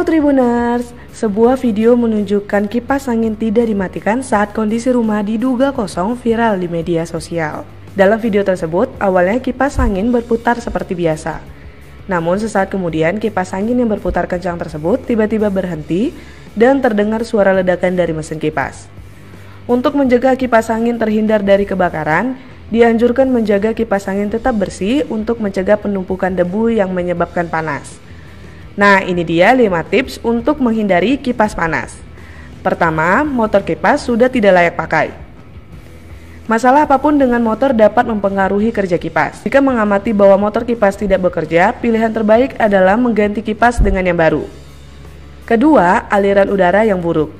Tribuners, sebuah video menunjukkan kipas angin tidak dimatikan saat kondisi rumah diduga kosong viral di media sosial. Dalam video tersebut, awalnya kipas angin berputar seperti biasa. Namun sesaat kemudian kipas angin yang berputar kencang tersebut tiba-tiba berhenti dan terdengar suara ledakan dari mesin kipas. Untuk mencegah kipas angin terhindar dari kebakaran, dianjurkan menjaga kipas angin tetap bersih untuk mencegah penumpukan debu yang menyebabkan panas. Nah, ini dia 5 tips untuk menghindari kipas panas. Pertama, motor kipas sudah tidak layak pakai. Masalah apapun dengan motor dapat mempengaruhi kerja kipas. Jika mengamati bahwa motor kipas tidak bekerja, pilihan terbaik adalah mengganti kipas dengan yang baru. Kedua, aliran udara yang buruk.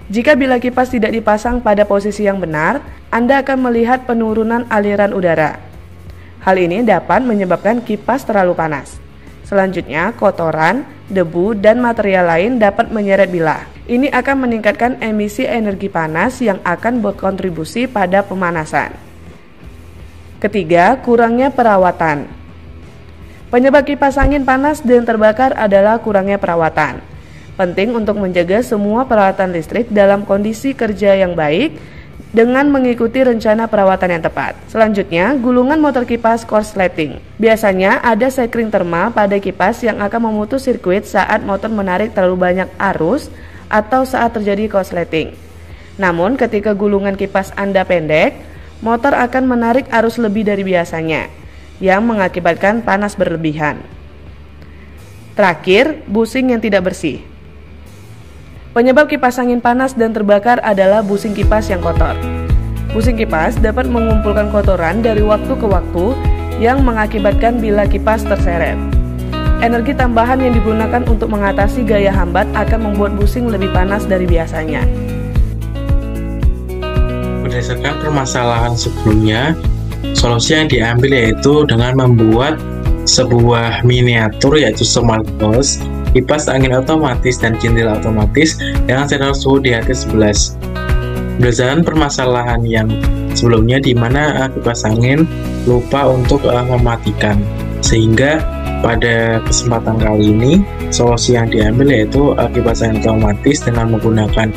Jika bila kipas tidak dipasang pada posisi yang benar, Anda akan melihat penurunan aliran udara. Hal ini dapat menyebabkan kipas terlalu panas. Selanjutnya, kotoran, debu, dan material lain dapat menyeret bilah. Ini akan meningkatkan emisi energi panas yang akan berkontribusi pada pemanasan. Ketiga, kurangnya perawatan. Penyebab kipas angin panas dan terbakar adalah kurangnya perawatan. Penting untuk menjaga semua peralatan listrik dalam kondisi kerja yang baik dengan mengikuti rencana perawatan yang tepat. Selanjutnya, gulungan motor kipas korsleting. Biasanya ada sekring termal pada kipas yang akan memutus sirkuit saat motor menarik terlalu banyak arus atau saat terjadi korsleting. Namun, ketika gulungan kipas Anda pendek, motor akan menarik arus lebih dari biasanya, yang mengakibatkan panas berlebihan. Terakhir, busing yang tidak bersih. Penyebab kipas angin panas dan terbakar adalah busing kipas yang kotor. Busing kipas dapat mengumpulkan kotoran dari waktu ke waktu yang mengakibatkan bilah kipas terseret. Energi tambahan yang digunakan untuk mengatasi gaya hambat akan membuat busing lebih panas dari biasanya. Berdasarkan permasalahan sebelumnya, solusi yang diambil yaitu dengan membuat sebuah miniatur yaitu smart hose, kipas angin otomatis dan jendela otomatis dengan sensor suhu di DHT11. Berdasarkan permasalahan yang sebelumnya di mana kipas angin lupa untuk mematikan, sehingga pada kesempatan kali ini solusi yang diambil yaitu kipas angin otomatis dengan menggunakan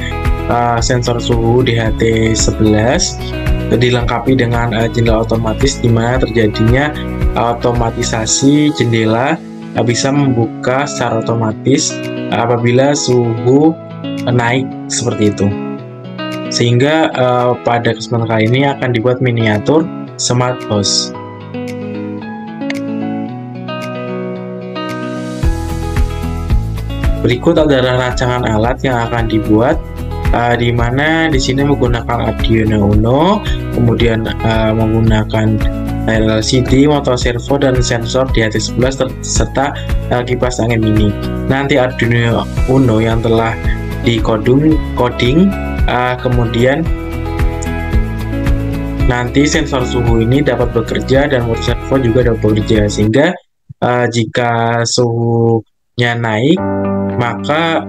sensor suhu DHT11 dilengkapi dengan jendela otomatis di mana terjadinya otomatisasi jendela bisa membuka secara otomatis apabila suhu naik seperti itu. Sehingga pada kesempatan kali ini akan dibuat miniatur smart hose. Berikut adalah rancangan alat yang akan dibuat, di mana di sini menggunakan Arduino Uno, kemudian menggunakan layar LCD, motor servo, dan sensor DHT11 serta kipas angin mini. Nanti Arduino Uno yang telah coding, kemudian nanti sensor suhu ini dapat bekerja dan motor servo juga dapat bekerja, sehingga jika suhunya naik maka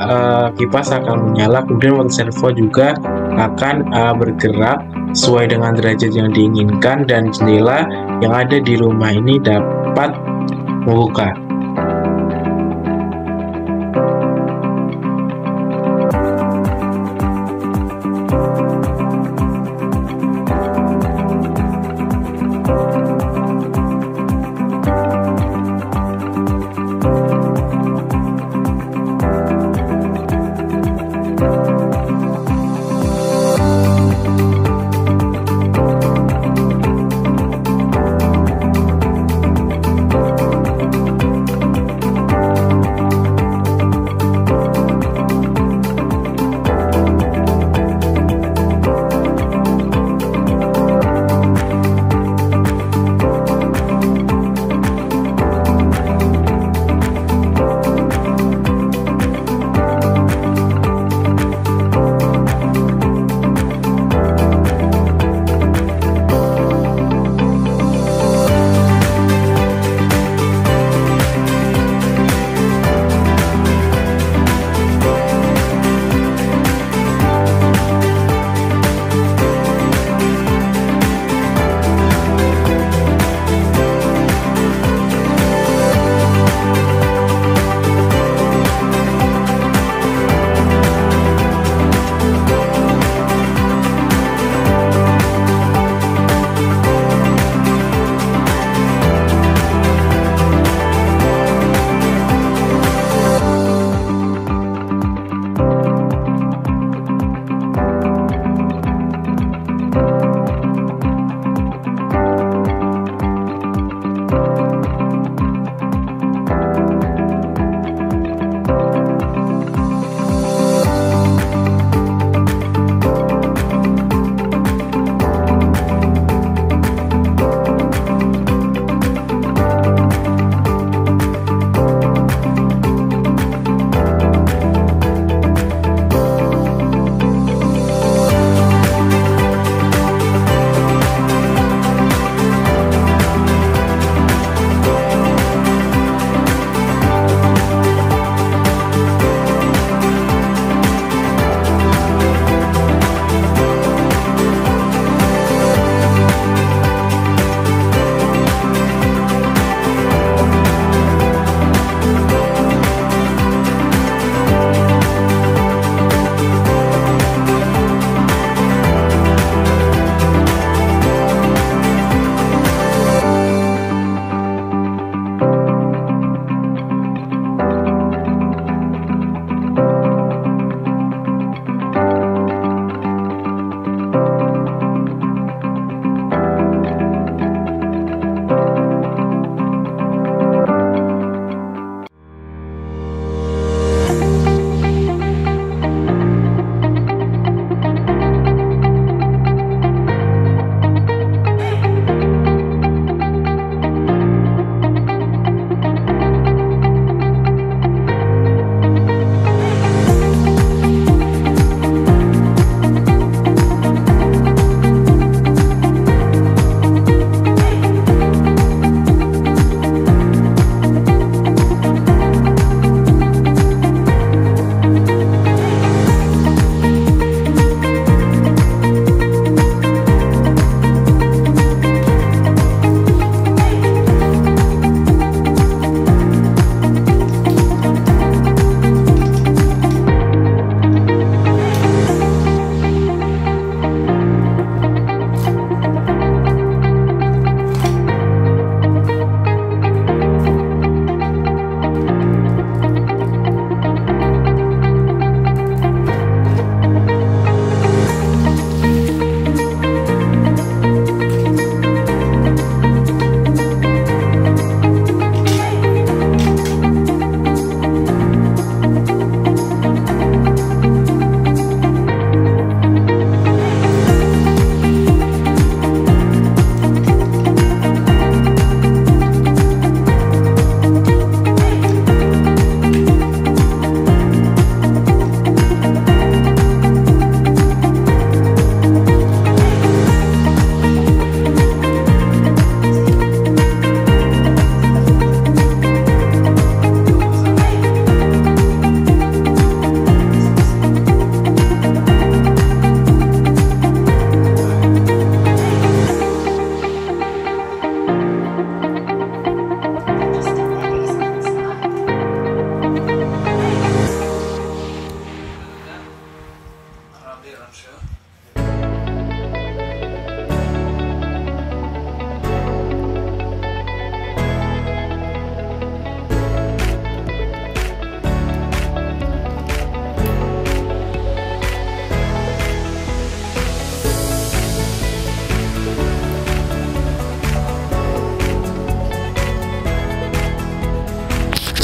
kipas akan menyala, kemudian motor servo juga akan bergerak sesuai dengan derajat yang diinginkan dan jendela yang ada di rumah ini dapat membuka.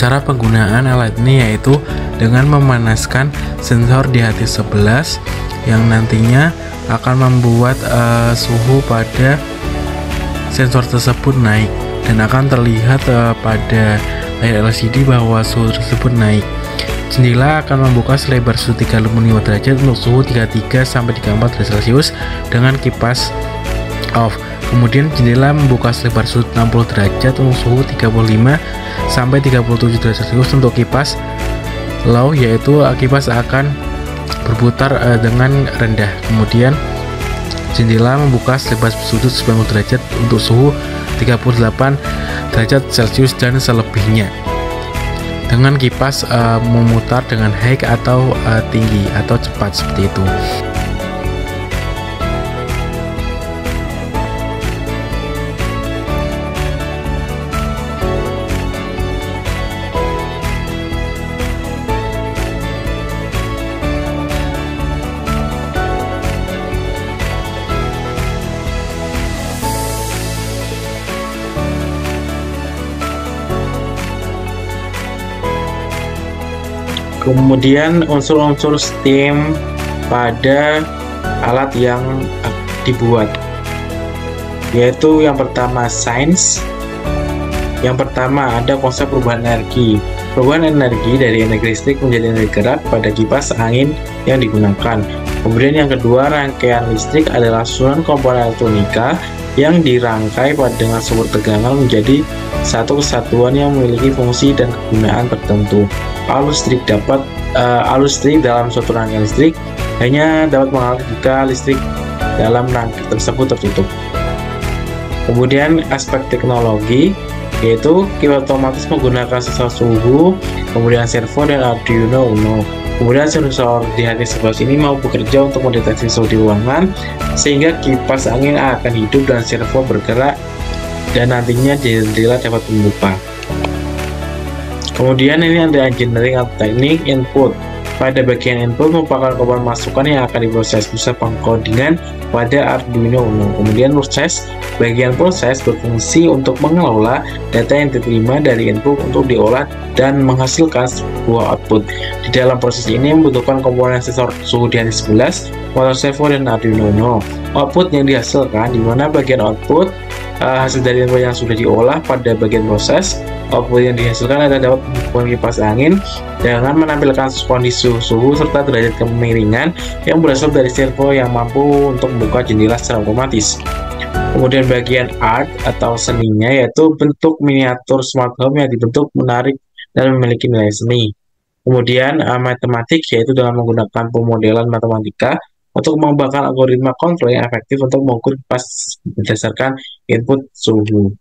Cara penggunaan alat ini yaitu dengan memanaskan sensor di HT11 yang nantinya akan membuat suhu pada sensor tersebut naik dan akan terlihat pada layar LCD bahwa suhu tersebut naik. Jendela akan membuka selebar suhu 35 derajat untuk suhu 33 sampai 34 derajat Celcius dengan kipas off. Kemudian jendela membuka selebar suhu 60 derajat untuk suhu 35 sampai 37 derajat Celcius untuk kipas low, yaitu kipas akan berputar dengan rendah. Kemudian jendela membuka selebar sudut 90 derajat untuk suhu 38 derajat Celcius dan selebihnya dengan kipas memutar dengan high atau tinggi atau cepat seperti itu. Kemudian unsur-unsur STEAM pada alat yang dibuat, yaitu yang pertama sains. Yang pertama ada konsep perubahan energi. Perubahan energi dari energi listrik menjadi energi gerak pada kipas angin yang digunakan. Kemudian yang kedua, rangkaian listrik adalah susunan komponen elektronika yang dirangkai dengan sumber tegangan menjadi satu kesatuan yang memiliki fungsi dan kegunaan tertentu. Arus listrik dalam suatu rangkaian listrik hanya dapat mengalir jika listrik dalam rangkaian tersebut tertutup. Kemudian aspek teknologi, yaitu kipas otomatis menggunakan sensor suhu, kemudian servo dan Arduino Uno. Kemudian sensor di HT11 ini mau bekerja untuk mendeteksi suhu di ruangan sehingga kipas angin akan hidup dan servo bergerak dan nantinya jendela dapat membuka. Kemudian ini ada engineering atau teknik input. Pada bagian input merupakan komponen masukan yang akan diproses pusat pengkodingan pada Arduino Uno. Kemudian bagian proses berfungsi untuk mengelola data yang diterima dari input untuk diolah dan menghasilkan sebuah output. Di dalam proses ini membutuhkan komponen sensor suhu di HT11, motor servo, dan Arduino Uno. Output yang dihasilkan di mana bagian output hasil dari input yang sudah diolah pada bagian proses. Output yang dihasilkan adalah dapat menghubungkan kipas angin dengan menampilkan kondisi suhu serta derajat kemiringan yang berasal dari servo yang mampu untuk membuka jendela secara otomatis. Kemudian bagian art atau seninya yaitu bentuk miniatur smart home yang dibentuk, menarik, dan memiliki nilai seni. Kemudian matematik, yaitu dengan menggunakan pemodelan matematika untuk mengembangkan algoritma kontrol yang efektif untuk mengukur kipas berdasarkan input suhu.